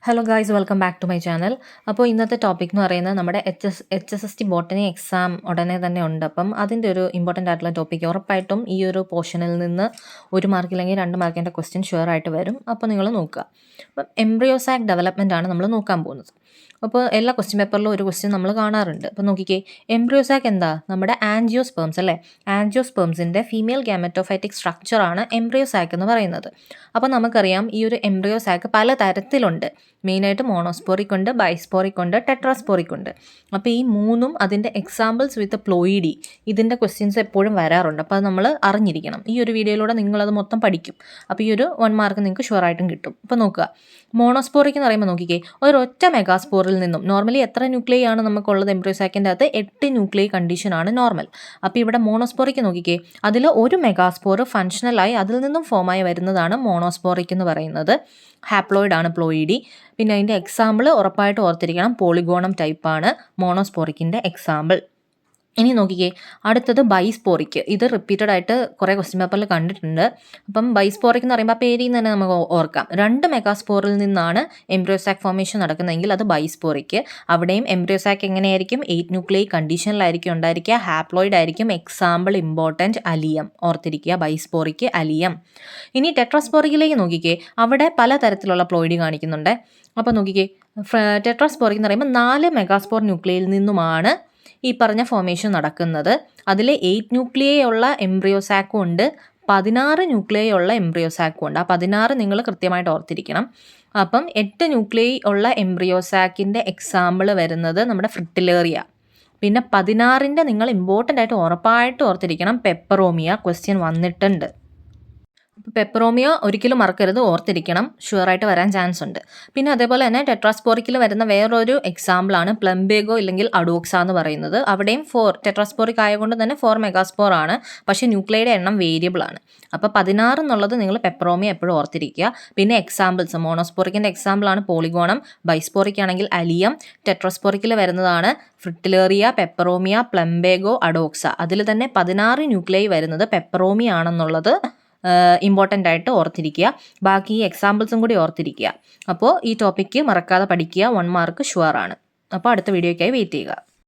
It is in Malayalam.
Hello guys, welcome back to my channel. അപ്പോൾ ഇന്നത്തെ ടോപ്പിക് എന്ന് പറയുന്നത് നമ്മുടെ HSST ബോട്ടണി എക്സാം ഉടനെ തന്നെ ഉണ്ട്. അപ്പം അതിൻ്റെ ഒരു ഇമ്പോർട്ടൻ്റ് ആയിട്ടുള്ള ടോപ്പിക് ഉറപ്പായിട്ടും ഈ ഒരു പോർഷനിൽ നിന്ന് 1 മാർക്ക് അല്ലെങ്കിൽ 2 മാർക്കിൻ്റെ ക്വസ്റ്റ്യൻ ഷുവർ ആയിട്ട് വരും. അപ്പോൾ നിങ്ങൾ നോക്കുക. അപ്പം എംബ്രിയോസാക് ഡെവലപ്മെൻ്റ് ആണ് നമ്മൾ നോക്കാൻ പോകുന്നത്. അപ്പോൾ എല്ലാ ക്വസ്റ്റ്യൻ പേപ്പറിലും ഒരു ക്വസ്റ്റ്യൻ നമ്മൾ കാണാറുണ്ട്. അപ്പോൾ നോക്കിക്കേ, എംബ്രിയോസാക് എന്താ? നമ്മുടെ ആൻജിയോസ്പേംസ് അല്ലേ? ആൻജിയോസ്പേംസിൻ്റെ ഫീമെയിൽ ഗാമറ്റോഫൈറ്റിക് സ്ട്രക്ചറാണ് എംബ്രിയോസാക് എന്ന് പറയുന്നത്. അപ്പോൾ നമുക്കറിയാം ഈ ഒരു എംബ്രിയോസാക് പല തരത്തിലുണ്ട്. മെയിനായിട്ട് മോണോസ്പോറിക് ഉണ്ട്, ബൈസ്പോറിക് ഉണ്ട്, ടെട്രാസ്പോറിക് ഉണ്ട്. അപ്പോൾ ഈ മൂന്നും അതിൻ്റെ എക്സാമ്പിൾസ് വിത്ത് പ്ലോയിഡി ഇതിൻ്റെ ക്വസ്റ്റ്യൻസ് എപ്പോഴും വരാറുണ്ട്. അപ്പോൾ അത് നമ്മൾ അറിഞ്ഞിരിക്കണം. ഈ ഒരു വീഡിയോയിലൂടെ നിങ്ങളത് മൊത്തം പഠിക്കും. അപ്പോൾ ഈ ഒരു 1 മാർക്ക് നിങ്ങൾക്ക് ഷുവറായിട്ടും കിട്ടും. അപ്പോൾ നോക്കുക, മോണോസ്പോറിക് എന്ന് പറയുമ്പോൾ നോക്കിക്കേ, ഒരൊറ്റ മെഗാസ്പോറിൽ നിന്നും നോർമലി എത്ര ന്യൂക്ലിയൈ ആണ് നമുക്കുള്ളത്? എംബ്രിയോസാക്കിൻ്റെ അകത്ത് 8 ന്യൂക്ലിയൈ കണ്ടീഷനാണ് നോർമൽ. അപ്പോൾ ഇവിടെ മോണോസ്പോറിക് നോക്കിക്കേ, അതിൽ ഒരു മെഗാസ്പോർ ഫങ്ഷണലായി അതിൽ നിന്നും ഫോമായി വരുന്നതാണ് മോണോസ്പോറിക് എന്ന് പറയുന്നത്. ഹാപ്ലോയിഡ് ആണ് പ്ലോയിഡി. പിന്നെ അതിൻ്റെ എക്സാമ്പിൾ ഉറപ്പായിട്ട് ഓർത്തിരിക്കണം, പോളിഗോണം ടൈപ്പാണ് മോണോസ്പോറിക്കിൻ്റെ എക്സാമ്പിൾ. ഇനി നോക്കിക്കേ, അടുത്തത് ബൈസ്പോറിക്. ഇത് റിപ്പീറ്റഡ് ആയിട്ട് കുറേ ക്വസ്റ്റ്യൻ പേപ്പറിൽ കണ്ടിട്ടുണ്ട്. അപ്പം ബൈസ്പോറിക് എന്ന് പറയുമ്പോൾ പേരിൽ നിന്ന് തന്നെ നമുക്ക് ഓർക്കാം. 2 മെഗാസ്പോറിൽ നിന്നാണ് എംബ്രിയോസാക് ഫോർമേഷൻ നടക്കുന്നതെങ്കിൽ അത് ബൈസ്പോറിക്. അവിടെയും എംബ്രിയോസാക് എങ്ങനെയായിരിക്കും? 8 ന്യൂക്ലിയൈ കണ്ടീഷനിലായിരിക്കും ഉണ്ടായിരിക്കുക. ഹാപ്ലോയിഡ് ആയിരിക്കും. എക്സാമ്പിൾ ഇമ്പോർട്ടൻറ്റ് അലിയം ഓർത്തിരിക്കുക, ബൈസ്പോറിക്, അലിയം. ഇനി ടെട്രാസ്പോറിക്കിലേക്ക് നോക്കിക്കേ, അവിടെ പല തരത്തിലുള്ള പ്ലോയിഡ് കാണിക്കുന്നുണ്ട്. അപ്പോൾ നോക്കിക്കേ, ടെട്രാസ്പോറിക് എന്ന് പറയുമ്പോൾ 4 മെഗാസ്പോർ ന്യൂക്ലിയയിൽ നിന്നുമാണ് ഈ പറഞ്ഞ ഫോർമേഷൻ നടക്കുന്നത്. അതിൽ 8 ന്യൂക്ലിയൈ ഉള്ള എംബ്രിയോസാക്കും ഉണ്ട്, 16 ന്യൂക്ലിയൈ ഉള്ള എംബ്രിയോസാക്കും ഉണ്ട്. ആ 16 നിങ്ങൾ കൃത്യമായിട്ട് ഓർത്തിരിക്കണം. അപ്പം 8 ന്യൂക്ലിയൈ ഉള്ള എംബ്രിയോസാക്കിൻ്റെ എക്സാമ്പിൾ വരുന്നത് നമ്മുടെ ഫ്രിറ്റിലേറിയ. പിന്നെ 16ൻ്റെ നിങ്ങൾ ഇമ്പോർട്ടൻ്റ് ആയിട്ട് ഉറപ്പായിട്ട് ഓർത്തിരിക്കണം, പെപ്പറോമിയ. ക്വസ്റ്റ്യൻ വന്നിട്ടുണ്ട്. പെപ്പറോമിയ ഒരിക്കലും മറക്കരുത്, ഓർത്തിരിക്കണം, ഷുവറായിട്ട് വരാൻ ചാൻസ് ഉണ്ട്. പിന്നെ അതേപോലെ തന്നെ ടെട്രാസ്പോറിക്കിൽ വരുന്ന വേറൊരു എക്സാമ്പിളാണ് പ്ലംബേഗോ ഇല്ലെങ്കിൽ അഡോക്സ എന്ന് പറയുന്നത്. അവിടെയും 4 ടെട്രാസ്പോറിക് ആയതുകൊണ്ട് തന്നെ 4 മെഗാസ്പോർ ആണ്, പക്ഷേ ന്യൂക്ലിയയുടെ എണ്ണം വേരിയബിൾ ആണ്. അപ്പോൾ 16 എന്നുള്ളത് നിങ്ങൾ പെപ്പറോമിയ എപ്പോഴും ഓർത്തിരിക്കുക. പിന്നെ എക്സാമ്പിൾസ്, മോണോസ്പോറിക്കിൻ്റെ എക്സാമ്പിളാണ് പോളിഗോണം, ബൈസ്പോറിക് ആണെങ്കിൽ അലിയം, ടെട്രാസ്പോറിക്കിൽ വരുന്നതാണ് ഫ്രിറ്റിലേറിയ, പെപ്പറോമിയ, പ്ലംബേഗോ, അഡോക്സ. അതിൽ തന്നെ 16 ന്യൂക്ലിയൈ വരുന്നത് പെപ്പറോമിയ ആണെന്നുള്ളത് ഇമ്പോർട്ടൻ്റ് ആയിട്ട് ഓർത്തിരിക്കുക. ബാക്കി ഈ എക്സാമ്പിൾസും കൂടി ഓർത്തിരിക്കുക. അപ്പോൾ ഈ ടോപ്പിക്ക് മറക്കാതെ പഠിക്കുക, 1 മാർക്ക് ഷുവറാണ്. അപ്പോൾ അടുത്ത വീഡിയോയ്ക്കായി വെയിറ്റ് ചെയ്യുക.